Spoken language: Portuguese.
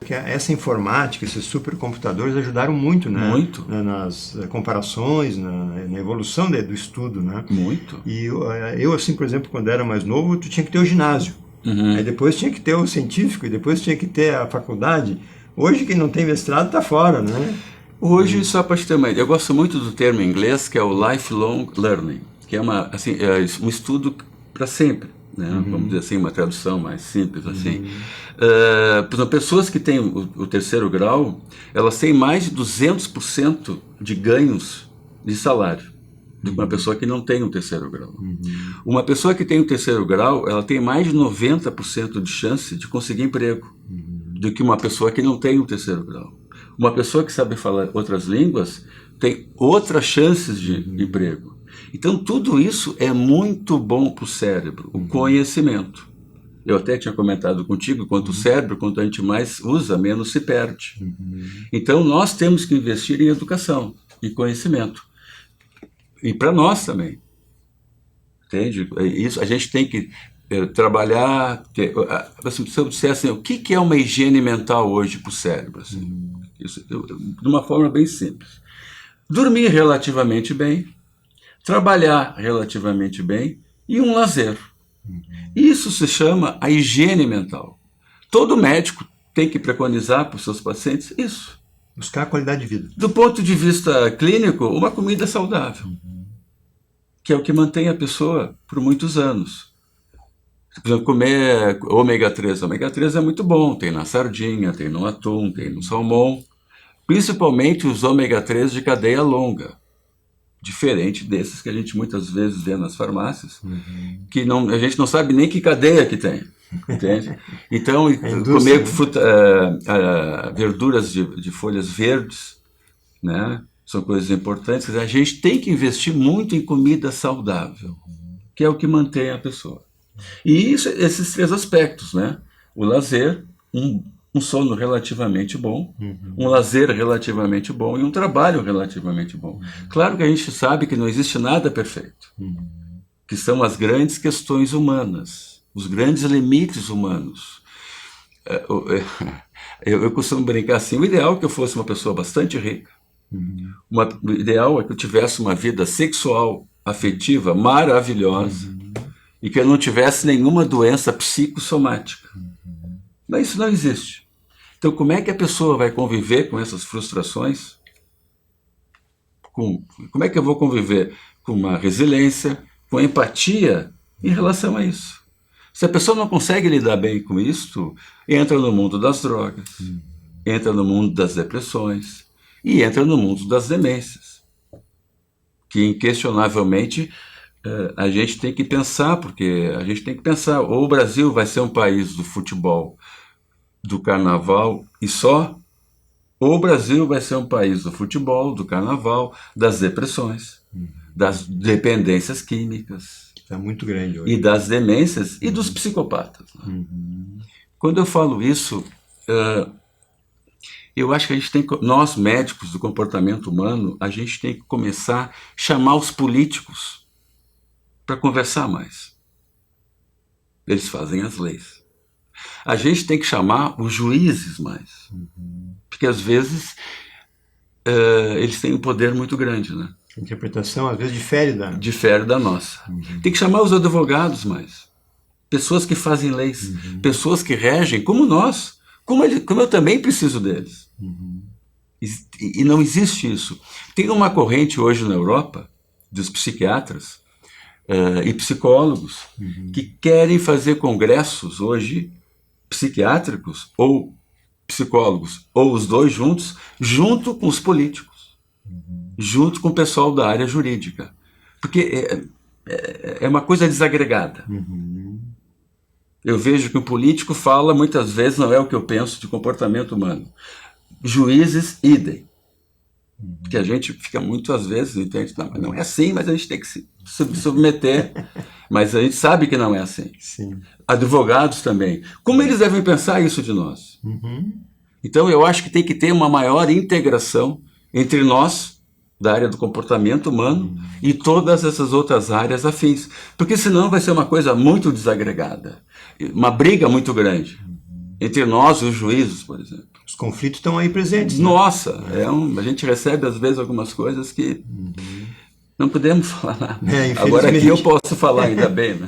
que essa informática, esses supercomputadores ajudaram muito, né? Muito. Nas comparações, na evolução do estudo, né? Muito. E eu, assim, por exemplo, quando era mais novo, tu tinha que ter o ginásio. Aí depois tinha que ter o científico e depois tinha que ter a faculdade. Hoje, quem não tem mestrado está fora, né? Hoje, só para te ter uma ideia, eu gosto muito do termo em inglês, que é o lifelong learning, que é um estudo para sempre. Né? Vamos dizer assim, uma tradução mais simples assim. Pessoas que têm o terceiro grau, elas têm mais de 200% de ganhos de salário do que uma pessoa que não tem o terceiro grau. Uma pessoa que tem o terceiro grau, ela tem mais de 90% de chance de conseguir emprego do que uma pessoa que não tem o terceiro grau. Uma pessoa que sabe falar outras línguas tem outras chances de emprego. Então, tudo isso é muito bom para o cérebro, o conhecimento. Eu até tinha comentado contigo, quanto o cérebro, quanto a gente mais usa, menos se perde. Então, nós temos que investir em educação e conhecimento. E para nós também. Entende? Isso, a gente tem que trabalhar... se eu disser assim, o que é uma higiene mental hoje para o cérebro? Assim, de uma forma bem simples. Dormir relativamente bem, trabalhar relativamente bem e um lazer. Isso se chama a higiene mental. Todo médico tem que preconizar para os seus pacientes isso. Buscar a qualidade de vida. Do ponto de vista clínico, uma comida saudável, que é o que mantém a pessoa por muitos anos. Por exemplo, comer ômega 3. Ômega 3 é muito bom, tem na sardinha, tem no atum, tem no salmão. Principalmente os ômega 3 de cadeia longa. Diferente desses que a gente muitas vezes vê nas farmácias, que a gente não sabe nem que cadeia que tem, entende? Então, comer verduras de folhas verdes, né, são coisas importantes. A gente tem que investir muito em comida saudável, que é o que mantém a pessoa. E esses três aspectos, né? O lazer, um sono relativamente bom, um lazer relativamente bom e um trabalho relativamente bom. Claro que a gente sabe que não existe nada perfeito, que são as grandes questões humanas, os grandes limites humanos. Eu costumo brincar assim, o ideal é que eu fosse uma pessoa bastante rica, o ideal é que eu tivesse uma vida sexual, afetiva, maravilhosa, e que eu não tivesse nenhuma doença psicossomática. Mas isso não existe. Então, como é que a pessoa vai conviver com essas frustrações? Como é que eu vou conviver com uma resiliência, com empatia em relação a isso? Se a pessoa não consegue lidar bem com isso, entra no mundo das drogas, entra no mundo das depressões e entra no mundo das demências, que inquestionavelmente a gente tem que pensar, porque a gente tem que pensar, ou o Brasil vai ser um país do futebol, do carnaval e só, ou o Brasil vai ser um país do futebol, do carnaval, das depressões, das dependências químicas. Está muito grande hoje. E das demências e dos psicopatas. Quando eu falo isso, eu acho que a gente tem, nós médicos do comportamento humano, a gente tem que começar a chamar os políticos para conversar mais. Eles fazem as leis. A gente tem que chamar os juízes mais. Porque às vezes eles têm um poder muito grande, né? A interpretação às vezes difere da nossa. Tem que chamar os advogados mais. Pessoas que fazem leis, pessoas que regem como nós, como eu também preciso deles. E não existe isso. Tem uma corrente hoje na Europa dos psiquiatras e psicólogos que querem fazer congressos hoje psiquiátricos ou psicólogos, ou os dois juntos, junto com os políticos, junto com o pessoal da área jurídica. Porque é uma coisa desagregada. Eu vejo que o político fala, muitas vezes, não é o que eu penso de comportamento humano. Juízes, idem. Que a gente fica muitas vezes, entende? Não é assim, mas a gente tem que se submeter. Mas a gente sabe que não é assim. Sim. Advogados também. Como eles devem pensar isso de nós? Então eu acho que tem que ter uma maior integração entre nós, da área do comportamento humano, e todas essas outras áreas afins. Porque senão vai ser uma coisa muito desagregada. Uma briga muito grande entre nós e os juízes, por exemplo. Os conflitos estão aí presentes. Nossa, a gente recebe às vezes algumas coisas que não podemos falar. Agora aqui eu posso falar, ainda bem, né?